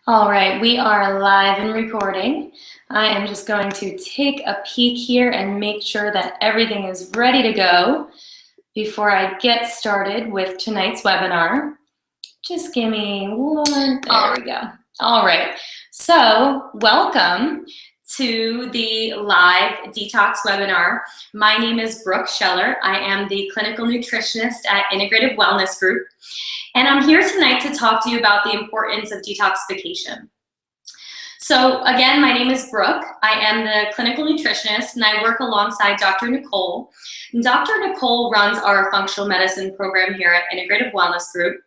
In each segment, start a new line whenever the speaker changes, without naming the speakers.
All right, we are live and recording. I am just going to take a peek here and make sure that everything is ready to go before I get started with tonight's webinar. Just give me one, there we go. All right, so welcome to the live Detox webinar. My name is Brooke Scheller. I am the clinical nutritionist at Integrative Wellness Group. And I'm here tonight to talk to you about the importance of detoxification. So again, my name is Brooke. I am the clinical nutritionist and I work alongside Dr. Nicole. And Dr. Nicole runs our functional medicine program here at Integrative Wellness Group.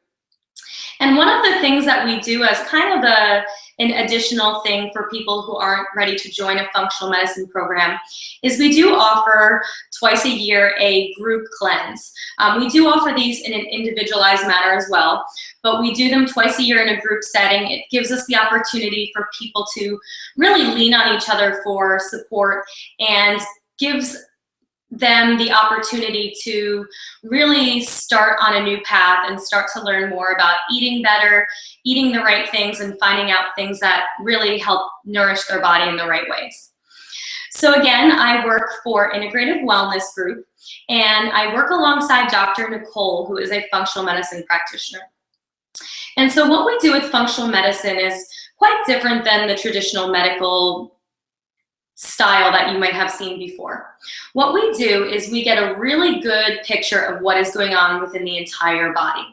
And one of the things that we do as kind of an additional thing for people who aren't ready to join a functional medicine program is we do offer twice a year a group cleanse. We do offer these in an individualized manner as well, but we do them twice a year in a group setting. It gives us the opportunity for people to really lean on each other for support and gives them the opportunity to really start on a new path and start to learn more about eating better, eating the right things, and finding out things that really help nourish their body in the right ways. So again, I work for Integrative Wellness Group, and I work alongside Dr. Nicole, who is a functional medicine practitioner. And so what we do with functional medicine is quite different than the traditional medical style that you might have seen before. What we do is we get a really good picture of what is going on within the entire body.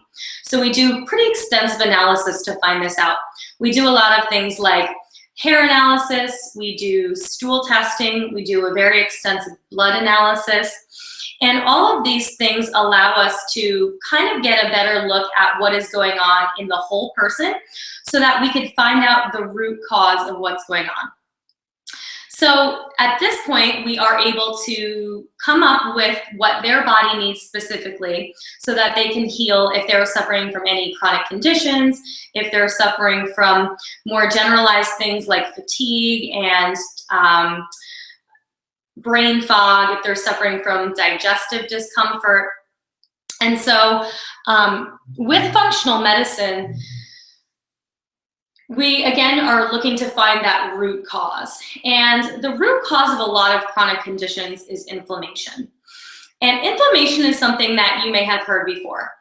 So we do pretty extensive analysis to find this out. We do a lot of things like hair analysis, we do stool testing, we do a very extensive blood analysis, and all of these things allow us to kind of get a better look at what is going on in the whole person so that we could find out the root cause of what's going on. So at this point, we are able to come up with what their body needs specifically so that they can heal if they're suffering from any chronic conditions, if they're suffering from more generalized things like fatigue and brain fog, if they're suffering from digestive discomfort. And so with functional medicine, we, again, are looking to find that root cause. And the root cause of a lot of chronic conditions is inflammation. And inflammation is something that you may have heard before.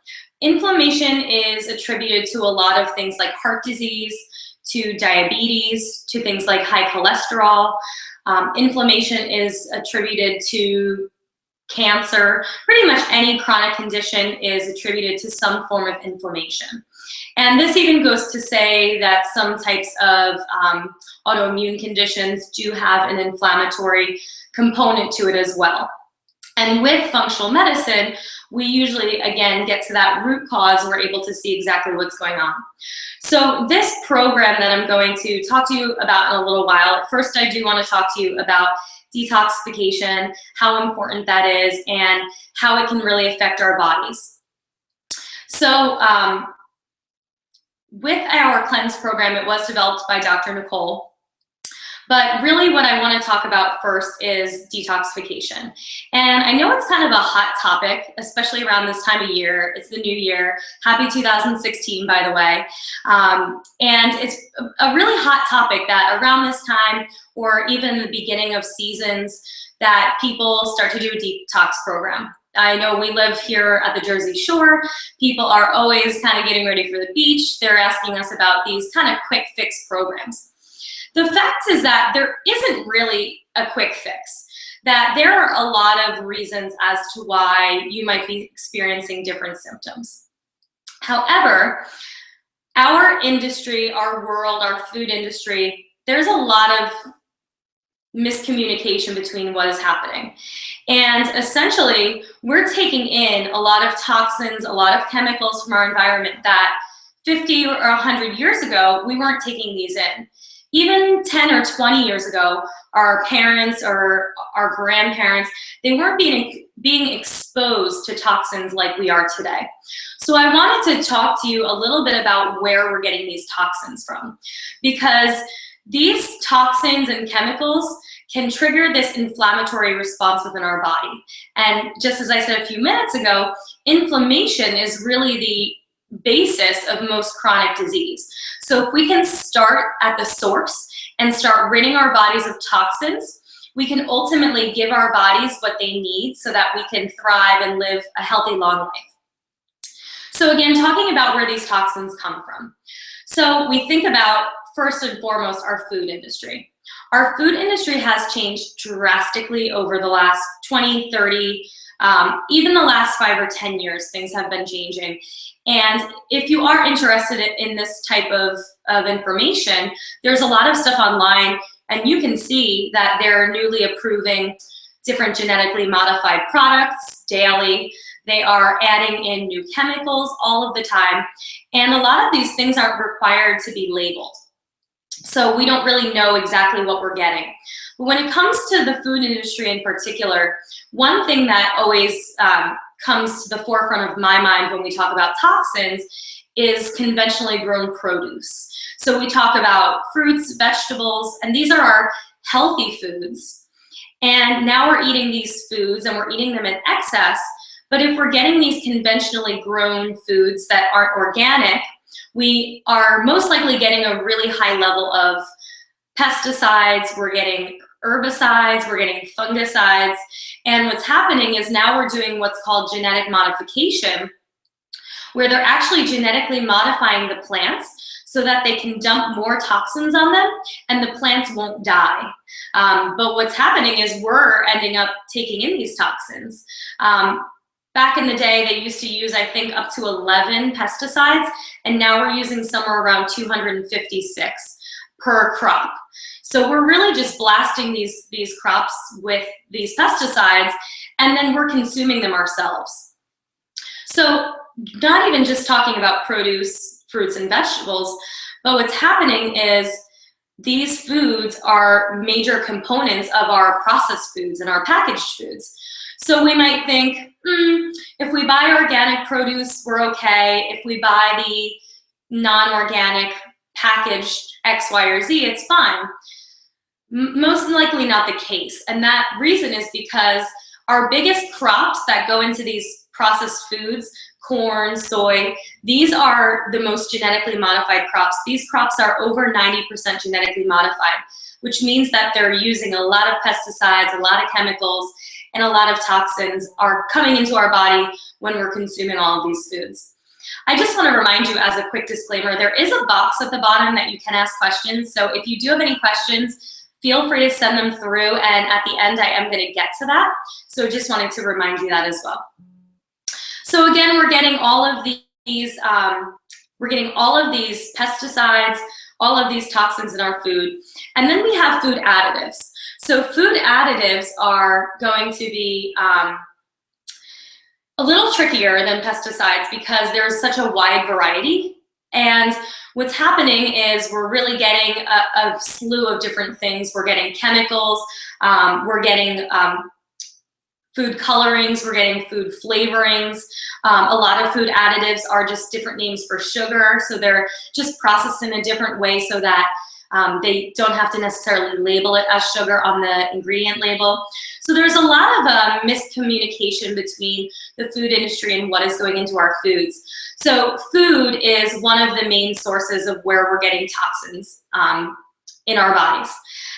Inflammation is attributed to a lot of things like heart disease, to diabetes, to things like high cholesterol. Inflammation is attributed to cancer. Pretty much any chronic condition is attributed to some form of inflammation. And this even goes to say that some types of autoimmune conditions do have an inflammatory component to it as well. And with functional medicine, we usually, again, get to that root cause. We're able to see exactly what's going on. So this program that I'm going to talk to you about in a little while, first I do want to talk to you about detoxification, how important that is, and how it can really affect our bodies. So with our cleanse program, it was developed by Dr. Nicole. But really what I want to talk about first is detoxification. And I know it's kind of a hot topic, especially around this time of year. It's the new year. Happy 2016, by the way. And it's a really hot topic that around this time, or even the beginning of seasons, that people start to do a detox program. I know we live here at the Jersey Shore. People are always kind of getting ready for the beach. They're asking us about these kind of quick fix programs. The fact is that there isn't really a quick fix, that there are a lot of reasons as to why you might be experiencing different symptoms. However, our industry, our world, our food industry, there's a lot of miscommunication between what is happening. And essentially, we're taking in a lot of toxins, a lot of chemicals from our environment that 50 or 100 years ago, we weren't taking these in. Even 10 or 20 years ago, our parents or our grandparents, they weren't being exposed to toxins like we are today. So I wanted to talk to you a little bit about where we're getting these toxins from, because these toxins and chemicals can trigger this inflammatory response within our body. And just as I said a few minutes ago, inflammation is really basis of most chronic disease. So if we can start at the source and start ridding our bodies of toxins, we can ultimately give our bodies what they need so that we can thrive and live a healthy, long life. So again, talking about where these toxins come from. So we think about, first and foremost, our food industry. Our food industry has changed drastically over the last 20, 30, even the last 5 or 10 years, things have been changing. And if you are interested in this type of information, there's a lot of stuff online, and you can see that they're newly approving different genetically modified products daily. They are adding in new chemicals all of the time. And a lot of these things aren't required to be labeled. So we don't really know exactly what we're getting. But when it comes to the food industry in particular, one thing that always comes to the forefront of my mind when we talk about toxins is conventionally grown produce. So we talk about fruits, vegetables, and these are our healthy foods. And now we're eating these foods and we're eating them in excess. But if we're getting these conventionally grown foods that aren't organic, we are most likely getting a really high level of pesticides, we're getting herbicides, we're getting fungicides, and what's happening is now we're doing what's called genetic modification, where they're actually genetically modifying the plants so that they can dump more toxins on them and the plants won't die. But what's happening is we're ending up taking in these toxins. Back in the day, they used to use, I think, up to 11 pesticides, and now we're using somewhere around 256 per crop. So we're really just blasting these crops with these pesticides, and then we're consuming them ourselves. So not even just talking about produce, fruits, and vegetables, but what's happening is these foods are major components of our processed foods and our packaged foods. So we might think, if we buy organic produce, we're okay. If we buy the non-organic packaged X, Y, or Z, it's fine. Most likely not the case. And that reason is because our biggest crops that go into these processed foods, corn, soy, these are the most genetically modified crops. These crops are over 90% genetically modified, which means that they're using a lot of pesticides, a lot of chemicals, and a lot of toxins are coming into our body when we're consuming all of these foods. I just want to remind you, as a quick disclaimer, there is a box at the bottom that you can ask questions. So if you do have any questions, feel free to send them through, and at the end I am going to get to that. So just wanted to remind you that as well. So again, we're getting all of these pesticides, all of these toxins in our food, and then we have food additives. So food additives are going to be a little trickier than pesticides because there's such a wide variety. And what's happening is we're really getting a slew of different things. We're getting chemicals, we're getting food colorings, we're getting food flavorings. A lot of food additives are just different names for sugar. So they're just processed in a different way so that they don't have to necessarily label it as sugar on the ingredient label. So there's a lot of miscommunication between the food industry and what is going into our foods. So food is one of the main sources of where we're getting toxins in our bodies.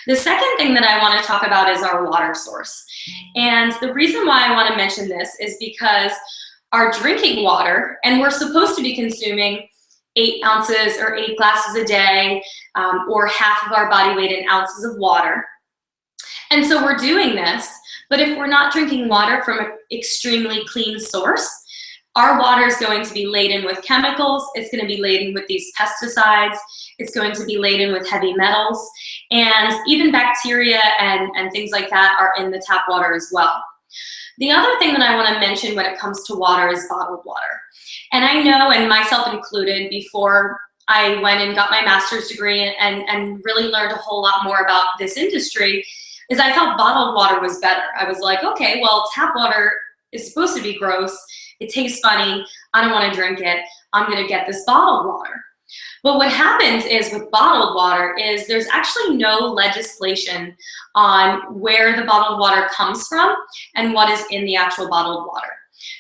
The second thing that I want to talk about is our water source. And the reason why I want to mention this is because our drinking water, and we're supposed to be consuming 8 ounces or 8 glasses a day, or half of our body weight in ounces of water. And so we're doing this, but if we're not drinking water from an extremely clean source, our water is going to be laden with chemicals, it's going to be laden with these pesticides, it's going to be laden with heavy metals, and even bacteria and things like that are in the tap water as well. The other thing that I want to mention when it comes to water is bottled water. And I know, and myself included, before I went and got my master's degree and really learned a whole lot more about this industry, is I thought bottled water was better. I was like, okay, well, tap water is supposed to be gross. It tastes funny. I don't want to drink it. I'm going to get this bottled water. But what happens is with bottled water is there's actually no legislation on where the bottled water comes from and what is in the actual bottled water.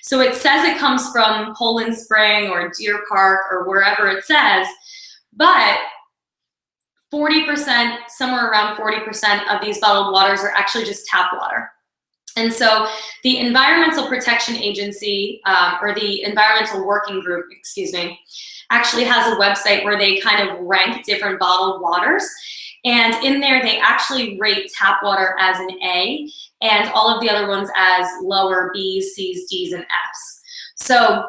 So it says it comes from Poland Spring or Deer Park or wherever it says, but 40%, somewhere around 40% of these bottled waters are actually just tap water. And so the Environmental Protection Agency, or the Environmental Working Group, excuse me, actually has a website where they kind of rank different bottled waters. And in there, they actually rate tap water as an A and all of the other ones as lower B's, C's, D's, and F's. So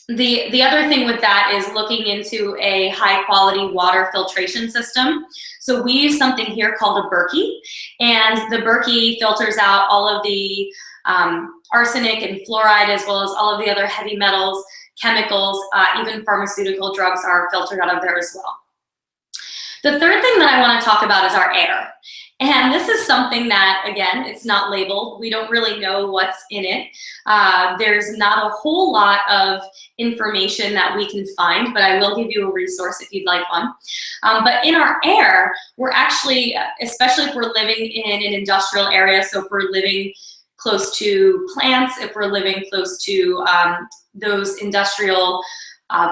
the other thing with that is looking into a high quality water filtration system. So we use something here called a Berkey, and the Berkey filters out all of the arsenic and fluoride, as well as all of the other heavy metals, chemicals, even pharmaceutical drugs are filtered out of there as well. The third thing that I want to talk about is our air. And this is something that, again, it's not labeled. We don't really know what's in it. There's not a whole lot of information that we can find, but I will give you a resource if you'd like one. But in our air, we're actually, especially if we're living in an industrial area, so if we're living close to plants, if we're living close to those industrial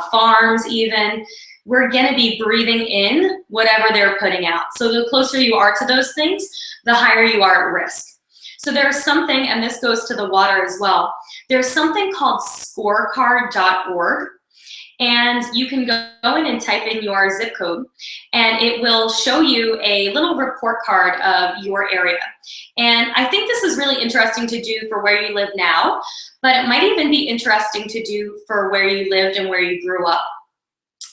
farms even, we're going to be breathing in whatever they're putting out. So the closer you are to those things, the higher you are at risk. So there's something, and this goes to the water as well, there's something called scorecard.org, and you can go in and type in your zip code, and it will show you a little report card of your area. And I think this is really interesting to do for where you live now, but it might even be interesting to do for where you lived and where you grew up.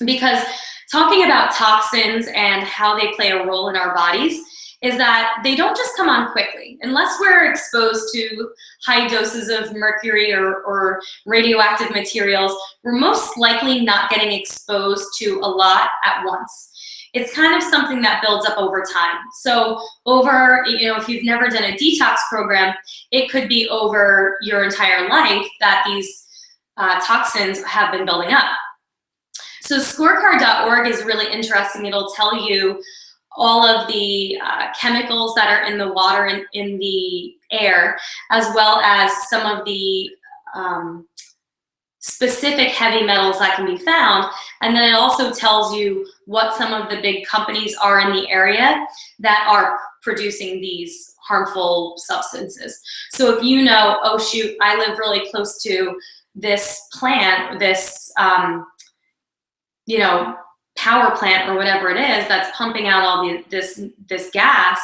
Because talking about toxins and how they play a role in our bodies is that they don't just come on quickly. Unless we're exposed to high doses of mercury or radioactive materials, we're most likely not getting exposed to a lot at once. It's kind of something that builds up over time. So over, if you've never done a detox program, it could be over your entire life that these toxins have been building up. So scorecard.org is really interesting. It'll tell you all of the chemicals that are in the water and in the air, as well as some of the specific heavy metals that can be found. And then it also tells you what some of the big companies are in the area that are producing these harmful substances. So if you know, oh shoot, I live really close to this plant, this power plant or whatever it is that's pumping out all this gas,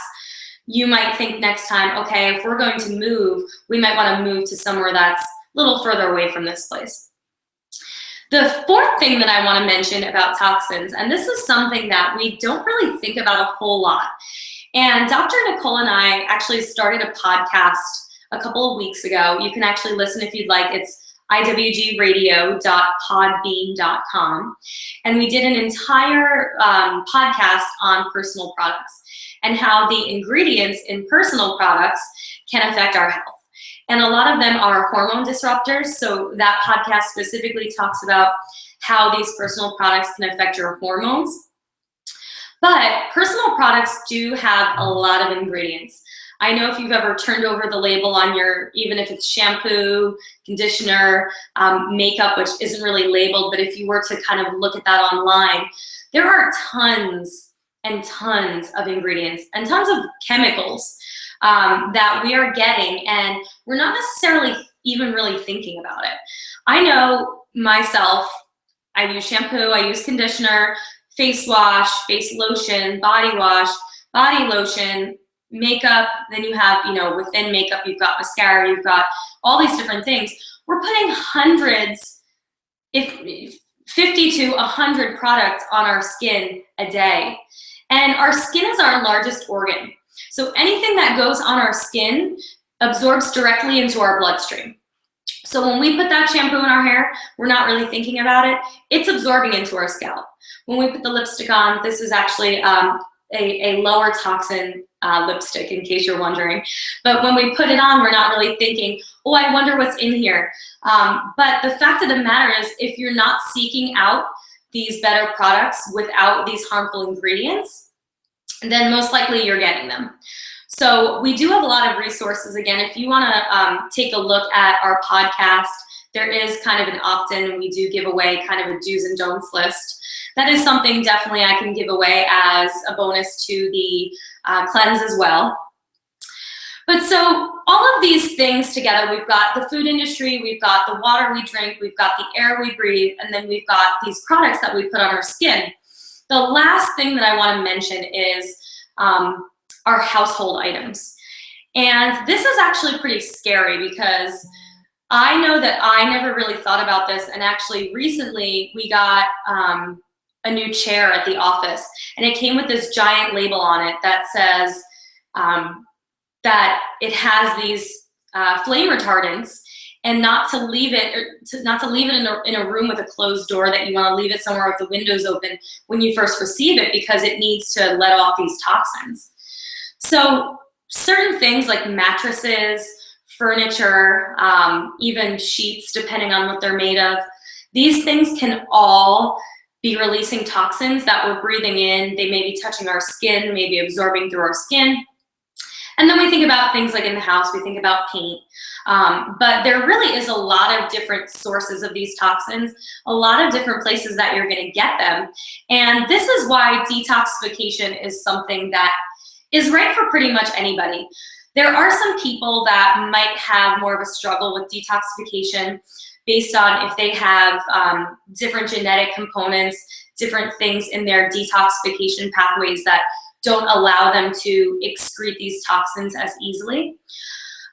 you might think next time, okay, if we're going to move, we might want to move to somewhere that's a little further away from this place. The fourth thing that I want to mention about toxins, and this is something that we don't really think about a whole lot, and Dr. Nicole and I actually started a podcast a couple of weeks ago. You can actually listen if you'd like. It's iwgradio.podbean.com, and we did an entire podcast on personal products and how the ingredients in personal products can affect our health. And a lot of them are hormone disruptors, so that podcast specifically talks about how these personal products can affect your hormones. But personal products do have a lot of ingredients. I know if you've ever turned over the label on your, even if it's shampoo, conditioner, makeup, which isn't really labeled, but if you were to kind of look at that online, there are tons and tons of ingredients and tons of chemicals that we are getting, and we're not necessarily even really thinking about it. I know myself, I use shampoo, I use conditioner, face wash, face lotion, body wash, body lotion, makeup, then you have, within makeup, you've got mascara, you've got all these different things. We're putting hundreds, if 50 to 100 products on our skin a day. And our skin is our largest organ. So anything that goes on our skin absorbs directly into our bloodstream. So when we put that shampoo in our hair, we're not really thinking about it. It's absorbing into our scalp. When we put the lipstick on, this is actually a lower toxin lipstick, in case you're wondering. But when we put it on, we're not really thinking, oh, I wonder what's in here. But the fact of the matter is, if you're not seeking out these better products without these harmful ingredients, then most likely you're getting them. So we do have a lot of resources. Again, if you want to take a look at our podcast, there is kind of an opt-in, and we do give away kind of a do's and don'ts list. That is something definitely I can give away as a bonus to the cleanse as well. But so all of these things together, we've got the food industry, we've got the water we drink, we've got the air we breathe, and then we've got these products that we put on our skin. The last thing that I want to mention is our household items. And this is actually pretty scary because I know that I never really thought about this, and actually recently we got a new chair at the office, and it came with this giant label on it that says that it has these flame retardants, and not to leave it in a room with a closed door, that you want to leave it somewhere with the windows open when you first receive it, because it needs to let off these toxins. So certain things like mattresses, furniture, even sheets, depending on what they're made of, these things can all be releasing toxins that we're breathing in. They may be touching our skin, maybe absorbing through our skin. And then we think about things like in the house, we think about paint. But there really is a lot of different sources of these toxins, a lot of different places that you're going to get them. And this is why detoxification is something that is right for pretty much anybody. There are some people that might have more of a struggle with detoxification based on if they have different genetic components, different things in their detoxification pathways that don't allow them to excrete these toxins as easily.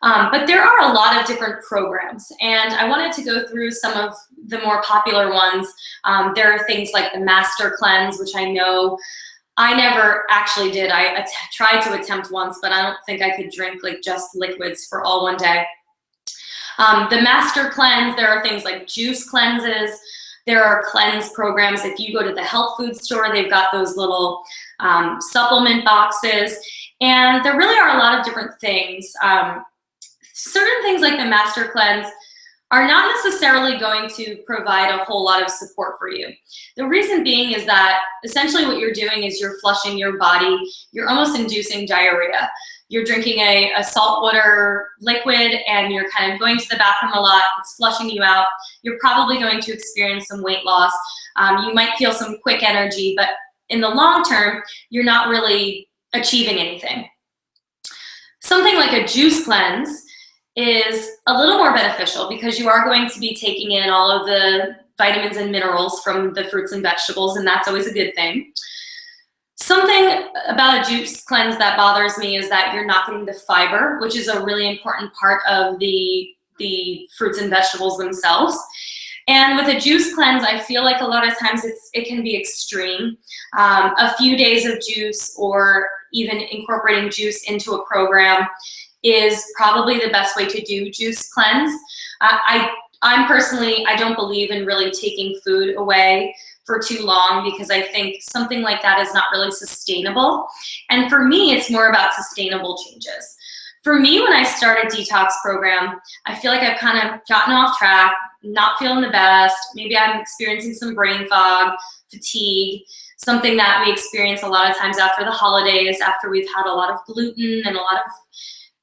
But there are a lot of different programs, and I wanted to go through some of the more popular ones. There are things like the Master Cleanse, which I know I never actually did. I tried to attempt once, but I don't think I could drink like just liquids for all one day. The Master Cleanse, there are things like juice cleanses. There are cleanse programs. If you go to the health food store, they've got those little supplement boxes. And there really are a lot of different things. Certain things like the Master Cleanse are not necessarily going to provide a whole lot of support for you. The reason being is that essentially what you're doing is you're flushing your body. You're almost inducing diarrhea. You're drinking a saltwater liquid, and you're kind of going to the bathroom a lot. It's flushing you out. You're probably going to experience some weight loss. You might feel some quick energy, but in the long term, you're not really achieving anything. Something like a juice cleanse is a little more beneficial because you are going to be taking in all of the vitamins and minerals from the fruits and vegetables, and that's always a good thing. Something about a juice cleanse that bothers me is that you're not getting the fiber, which is a really important part of the fruits and vegetables themselves. And with a juice cleanse, I feel like a lot of times it can be extreme. A few days of juice, or even incorporating juice into a program, is probably the best way to do juice cleanse. I'm personally, I don't believe in really taking food away for too long, because I think something like that is not really sustainable. And for me, it's more about sustainable changes. For me, when I started Detox program, I feel like I've kind of gotten off track, not feeling the best. Maybe I'm experiencing some brain fog, fatigue, something that we experience a lot of times after the holidays, after we've had a lot of gluten and a lot of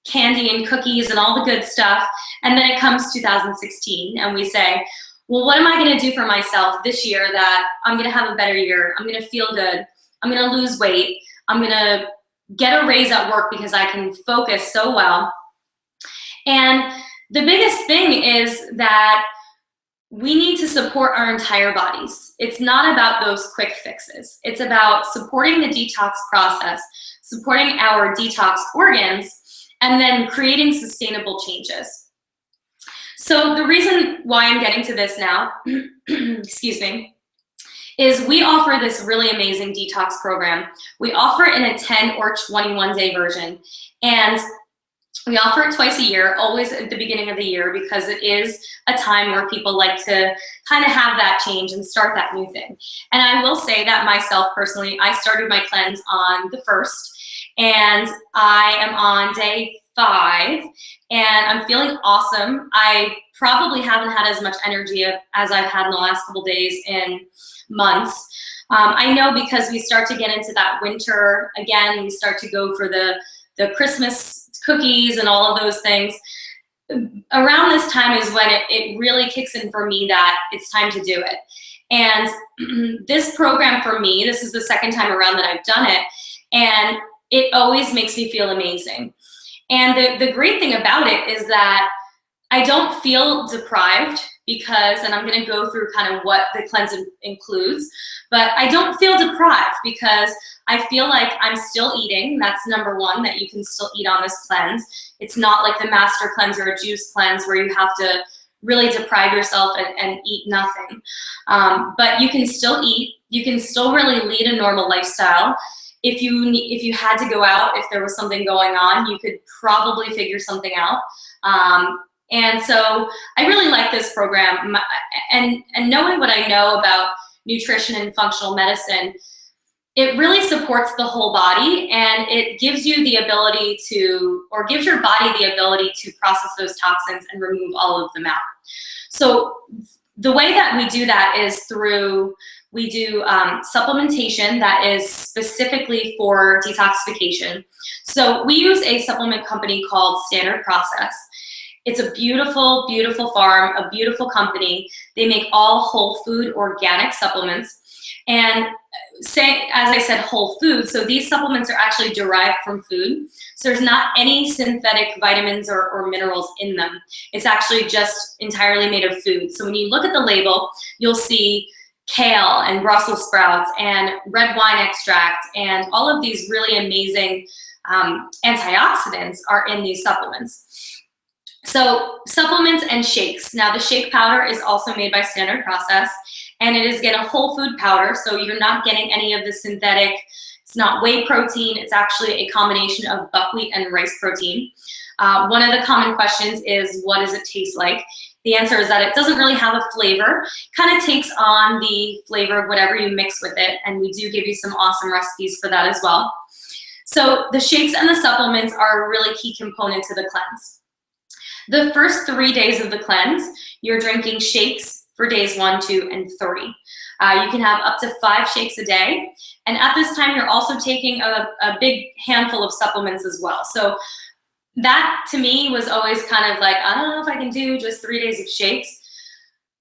candy and cookies and all the good stuff. And then it comes 2016 and we say, well, what am I going to do for myself this year that I'm going to have a better year? I'm going to feel good. I'm going to lose weight. I'm going to get a raise at work because I can focus so well. And the biggest thing is that we need to support our entire bodies. It's not about those quick fixes. It's about supporting the detox process, supporting our detox organs, and then creating sustainable changes. So the reason why I'm getting to this now, excuse me, is we offer this really amazing detox program. We offer it in a 10 or 21 day version. And we offer it twice a year, always at the beginning of the year, because it is a time where people like to kind of have that change and start that new thing. And I will say that myself personally, I started my cleanse on the 1st, and I am on day 5, and I'm feeling awesome. I probably haven't had as much energy as I've had in the last couple days in months. I know because we start to get into that winter again, we start to go for the the Christmas cookies and all of those things. Around this time is when it really kicks in for me that it's time to do it. And this program for me, this is the second time around that I've done it, and it always makes me feel amazing. And the great thing about it is that I don't feel deprived because, and I'm gonna go through kind of what the cleanse includes, but I don't feel deprived because I feel like I'm still eating. That's number one, that you can still eat on this cleanse. It's not like the master cleanse or a juice cleanse where you have to really deprive yourself and eat nothing. But you can still eat. You can still really lead a normal lifestyle. If you had to go out, if there was something going on, you could probably figure something out. And so I really like this program. And knowing what I know about nutrition and functional medicine, it really supports the whole body, and it gives you the ability to, or gives your body the ability to process those toxins and remove all of them out. So the way that we do that is we do supplementation that is specifically for detoxification. So we use a supplement company called Standard Process. It's a beautiful, beautiful farm, a beautiful company. They make all whole food organic supplements. And as I said, whole food, so these supplements are actually derived from food. So there's not any synthetic vitamins or minerals in them. It's actually just entirely made of food. So when you look at the label, you'll see kale and Brussels sprouts and red wine extract, and all of these really amazing antioxidants are in these supplements. So supplements and shakes. Now the shake powder is also made by Standard Process, and it is again a whole food powder, so you're not getting any of the synthetic. It's not whey protein. It's actually a combination of buckwheat and rice protein. One of the common questions is, what does it taste like? The answer is that it doesn't really have a flavor. Kind of takes on the flavor of whatever you mix with it, and we do give you some awesome recipes for that as well. So the shakes and the supplements are a really key component to the cleanse. The first 3 days of the cleanse, you're drinking shakes for days 1, 2, and 3. You can have up to 5 shakes a day. And at this time, you're also taking a big handful of supplements as well. So that to me was always kind of like, I don't know if I can do just 3 days of shakes.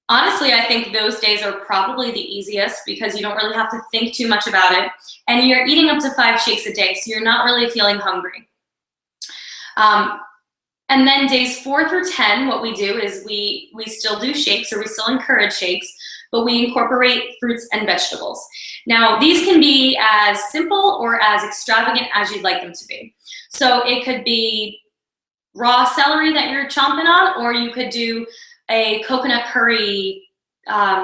Honestly, I think those days are probably the easiest because you don't really have to think too much about it. And you're eating up to 5 shakes a day, so you're not really feeling hungry. And then days 4 through 10, what we do is we still do shakes, or we still encourage shakes, but we incorporate fruits and vegetables. Now, these can be as simple or as extravagant as you'd like them to be. So it could be raw celery that you're chomping on, or you could do a coconut curry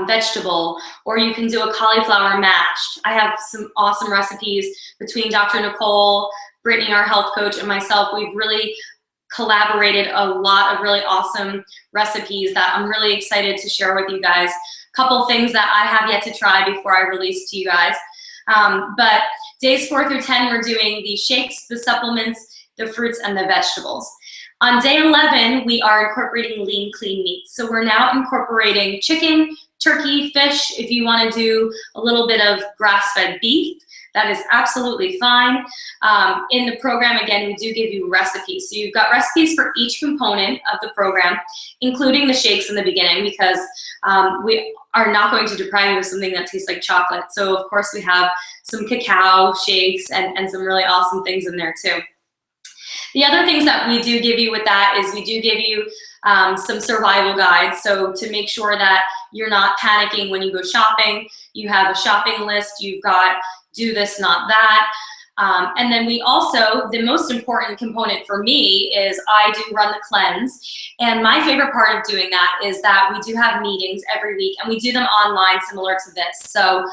vegetable, or you can do a cauliflower mashed. I have some awesome recipes between Dr. Nicole, Brittany, our health coach, and myself. We've really collaborated a lot of really awesome recipes that I'm really excited to share with you guys. A couple things that I have yet to try before I release to you guys. But days 4 through 10, we're doing the shakes, the supplements, the fruits, and the vegetables. On day 11, we are incorporating lean, clean meats. So we're now incorporating chicken, turkey, fish. If you want to do a little bit of grass-fed beef, that is absolutely fine. In the program, again, we do give you recipes. So you've got recipes for each component of the program, including the shakes in the beginning, because we are not going to deprive you of something that tastes like chocolate. So of course we have some cacao shakes and some really awesome things in there too. The other things that we do give you with that is we do give you some survival guides. So to make sure that you're not panicking when you go shopping, you have a shopping list, you've got do this, not that. And then we also, the most important component for me is I do run the cleanse. And my favorite part of doing that is that we do have meetings every week, and we do them online similar to this. So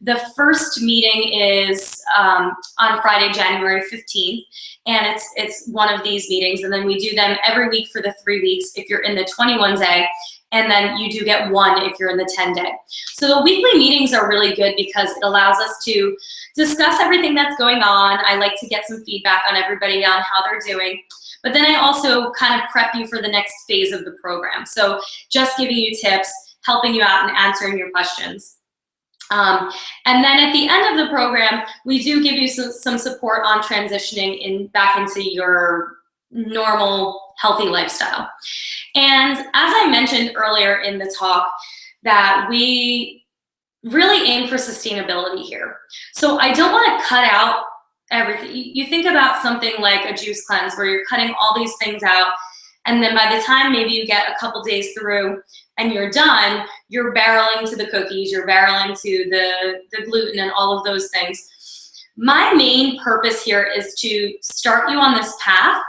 the first meeting is on Friday, January 15th, and it's one of these meetings. And then we do them every week for the 3 weeks if you're in the 21-day. And then you do get 1 if you're in the 10-day. So the weekly meetings are really good because it allows us to discuss everything that's going on. I like to get some feedback on everybody on how they're doing. But then I also kind of prep you for the next phase of the program. So just giving you tips, helping you out and answering your questions. And then at the end of the program, we do give you some support on transitioning back into your normal, healthy lifestyle. And as I mentioned earlier in the talk, that we really aim for sustainability here. So I don't want to cut out everything. You think about something like a juice cleanse where you're cutting all these things out, and then by the time maybe you get a couple days through and you're done, you're barreling to the cookies, you're barreling to the gluten and all of those things. My main purpose here is to start you on this path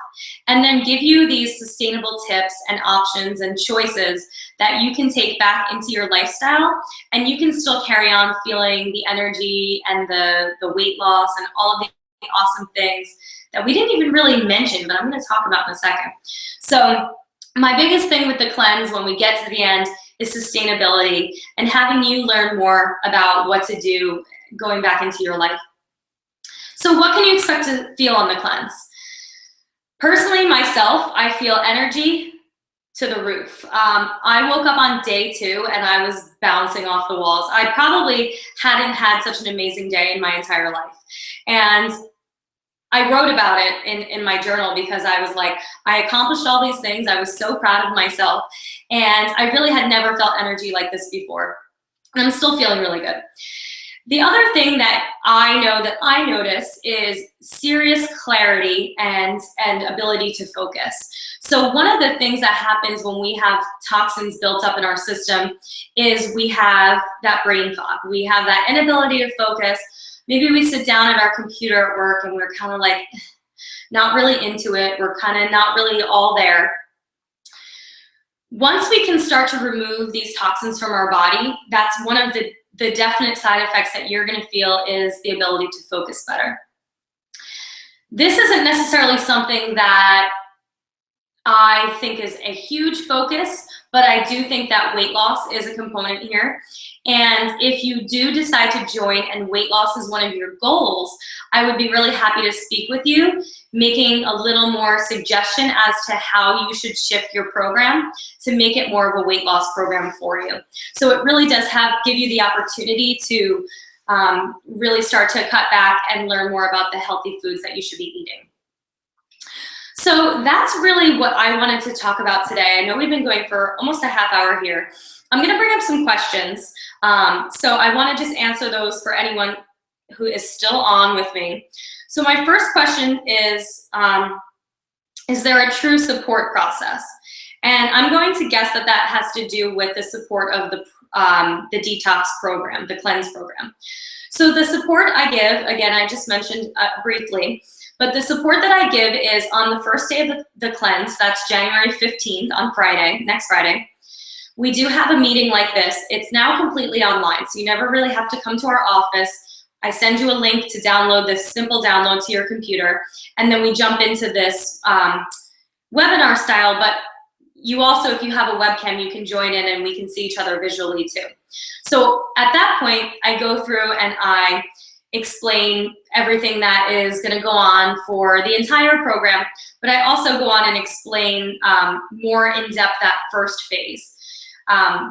and then give you these sustainable tips and options and choices that you can take back into your lifestyle, and you can still carry on feeling the energy and the weight loss and all of the awesome things that we didn't even really mention, but I'm going to talk about in a second. So my biggest thing with the cleanse when we get to the end is sustainability and having you learn more about what to do going back into your life. So what can you expect to feel on the cleanse? Personally, myself, I feel energy to the roof. I woke up on day 2 and I was bouncing off the walls. I probably hadn't had such an amazing day in my entire life. And I wrote about it in my journal because I was like, I accomplished all these things. I was so proud of myself. And I really had never felt energy like this before. And I'm still feeling really good. The other thing that I know that I notice is serious clarity and ability to focus. So one of the things that happens when we have toxins built up in our system is we have that brain fog. We have that inability to focus. Maybe we sit down at our computer at work and we're kind of like not really into it. We're kind of not really all there. Once we can start to remove these toxins from our body, that's one of the definite side effects that you're going to feel is the ability to focus better. This isn't necessarily something that I think is a huge focus, but I do think that weight loss is a component here. And if you do decide to join and weight loss is one of your goals, I would be really happy to speak with you, making a little more suggestion as to how you should shift your program to make it more of a weight loss program for you. So it really does give you the opportunity to really start to cut back and learn more about the healthy foods that you should be eating. So that's really what I wanted to talk about today. I know we've been going for almost a half hour here. I'm going to bring up some questions. So I want to just answer those for anyone who is still on with me. So my first question is there a true support process? And I'm going to guess that that has to do with the support of the Detox program, the cleanse program. So the support I give, again, I just mentioned briefly, but the support that I give is on the first day of the cleanse, that's January 15th on Friday, next Friday. We do have a meeting like this. It's now completely online, so you never really have to come to our office. I send you a link to download this simple download to your computer, and then we jump into this webinar style, but you also, if you have a webcam, you can join in and we can see each other visually too. So at that point, I go through and I explain everything that is going to go on for the entire program, but I also go on and explain more in depth that first phase.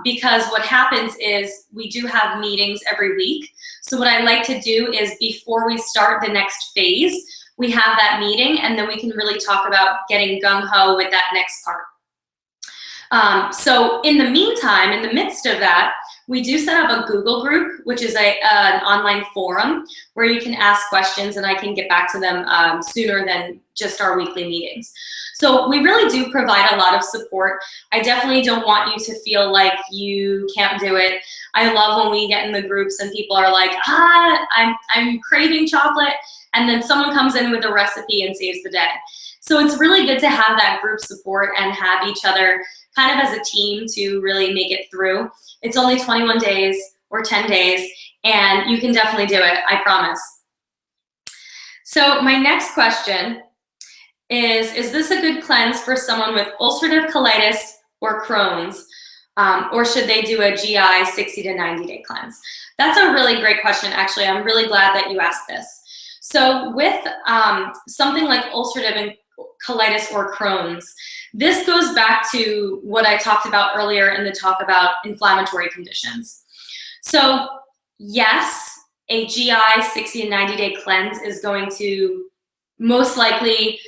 Because what happens is we do have meetings every week. So what I like to do is before we start the next phase, we have that meeting and then we can really talk about getting gung-ho with that next part. So in the meantime, in the midst of that, we do set up a Google group, which is an online forum where you can ask questions and I can get back to them sooner than just our weekly meetings. So we really do provide a lot of support. I definitely don't want you to feel like you can't do it. I love when we get in the groups and people are like, I'm craving chocolate, and then someone comes in with a recipe and saves the day. So it's really good to have that group support and have each other kind of as a team to really make it through. It's only 21 days or 10 days, and you can definitely do it, I promise. So my next question is this a good cleanse for someone with ulcerative colitis or Crohn's, or should they do a GI 60 to 90 day cleanse? That's a really great question, actually. I'm really glad that you asked this. So with something like ulcerative colitis or Crohn's, this goes back to what I talked about earlier in the talk about inflammatory conditions. So yes, a GI 60 and 90-day cleanse is going to most likely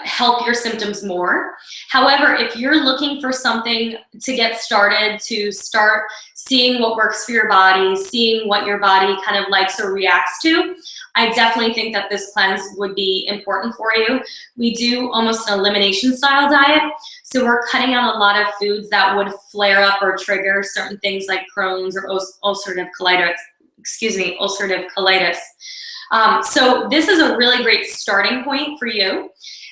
help your symptoms more. However, if you're looking for something to get started, to start seeing what works for your body, seeing what your body kind of likes or reacts to, I definitely think that this cleanse would be important for you. We do almost an elimination style diet, so we're cutting out a lot of foods that would flare up or trigger certain things like Crohn's or ulcerative colitis. Ulcerative colitis. So this is a really great starting point for you.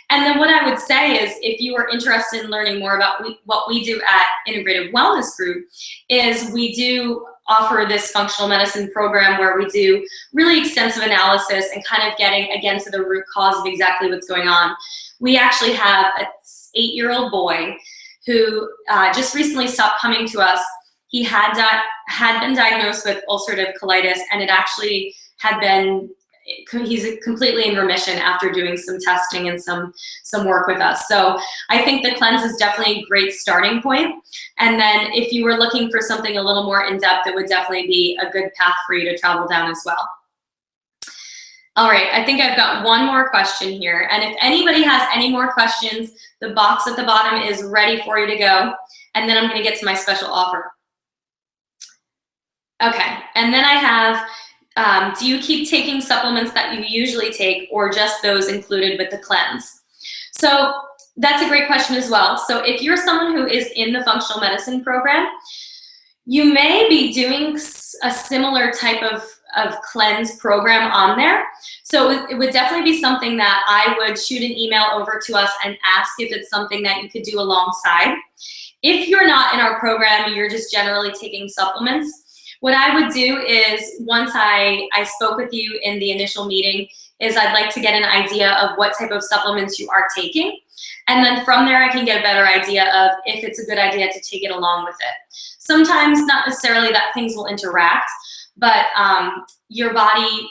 And then what I would say is, if you are interested in learning more about what we do at Integrative Wellness Group, is we do offer this functional medicine program where we do really extensive analysis and kind of getting, again, to the root cause of exactly what's going on. We actually have an 8-year-old boy who just recently stopped coming to us. He had been diagnosed with ulcerative colitis, and it actually had been, he's completely in remission after doing some testing and some work with us. So I think the cleanse is definitely a great starting point. And then if you were looking for something a little more in-depth, it would definitely be a good path for you to travel down as well. All right, I think I've got one more question here. And if anybody has any more questions, the box at the bottom is ready for you to go. And then I'm gonna get to my special offer. Okay, and then I have, do you keep taking supplements that you usually take, or just those included with the cleanse? So that's a great question as well. So if you're someone who is in the functional medicine program, you may be doing a similar type of cleanse program on there. So it would definitely be something that I would shoot an email over to us and ask if it's something that you could do alongside. If you're not in our program, you're just generally taking supplements, what I would do is, once I spoke with you in the initial meeting, is I'd like to get an idea of what type of supplements you are taking. And then from there, I can get a better idea of if it's a good idea to take it along with it. Sometimes not necessarily that things will interact, but your body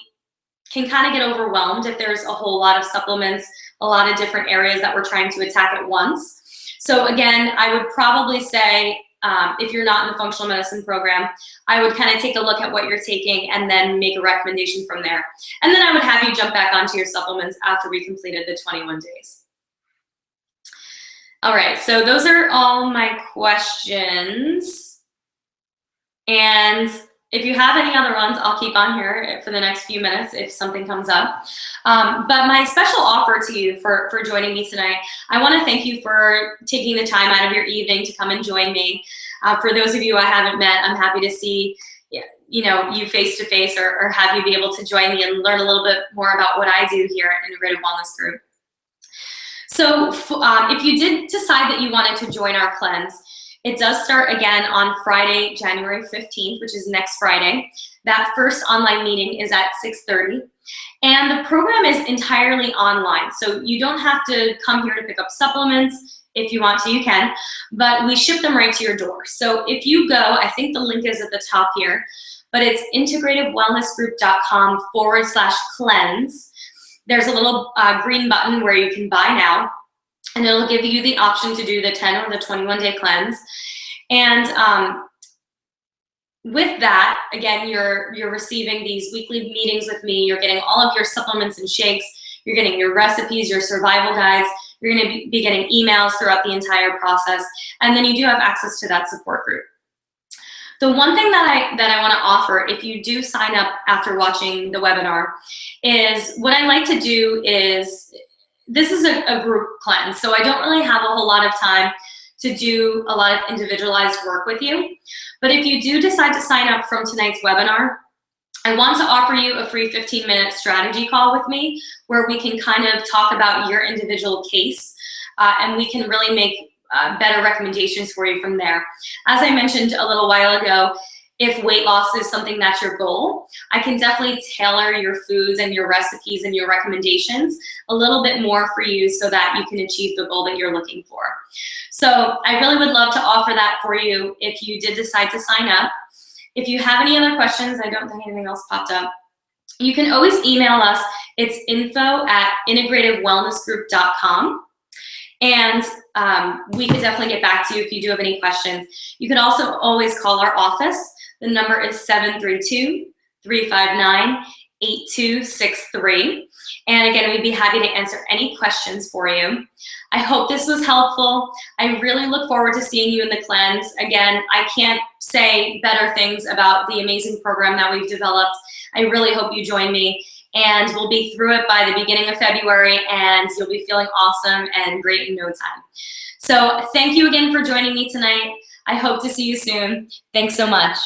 can kind of get overwhelmed if there's a whole lot of supplements, a lot of different areas that we're trying to attack at once. So again, I would probably say, if you're not in the functional medicine program, I would kind of take a look at what you're taking and then make a recommendation from there. And then I would have you jump back onto your supplements after we completed the 21 days. All right, so those are all my questions. And if you have any other ones, I'll keep on here for the next few minutes if something comes up. But my special offer to you for joining me tonight, I want to thank you for taking the time out of your evening to come and join me. For those of you I haven't met, I'm happy to see you face to face, or have you be able to join me and learn a little bit more about what I do here at Integrative Wellness Group. So if you did decide that you wanted to join our cleanse, it does start again on Friday, January 15th, which is next Friday. That first online meeting is at 6:30. And the program is entirely online. So you don't have to come here to pick up supplements. If you want to, you can. But we ship them right to your door. So if you go, I think the link is at the top here, but it's integrativewellnessgroup.com/cleanse. There's a little green button where you can buy now. And it'll give you the option to do the 10 or the 21-day cleanse. And with that, again, you're receiving these weekly meetings with me. You're getting all of your supplements and shakes. You're getting your recipes, your survival guides. You're going to be getting emails throughout the entire process. And then you do have access to that support group. The one thing that I want to offer, if you do sign up after watching the webinar, is what I like to do is, this is a group cleanse, so I don't really have a whole lot of time to do a lot of individualized work with you. But if you do decide to sign up from tonight's webinar, I want to offer you a free 15-minute strategy call with me where we can kind of talk about your individual case, and we can really make better recommendations for you from there. As I mentioned a little while ago, if weight loss is something that's your goal, I can definitely tailor your foods and your recipes and your recommendations a little bit more for you so that you can achieve the goal that you're looking for. So I really would love to offer that for you if you did decide to sign up. If you have any other questions, I don't think anything else popped up, you can always email us. It's info@integrativewellnessgroup.com. And we could definitely get back to you if you do have any questions. You can also always call our office. The number is 359-8263. And again, we'd be happy to answer any questions for you. I hope this was helpful. I really look forward to seeing you in the cleanse. Again, I can't say better things about the amazing program that we've developed. I really hope you join me, and we'll be through it by the beginning of February, and you'll be feeling awesome and great in no time. So thank you again for joining me tonight. I hope to see you soon. Thanks so much.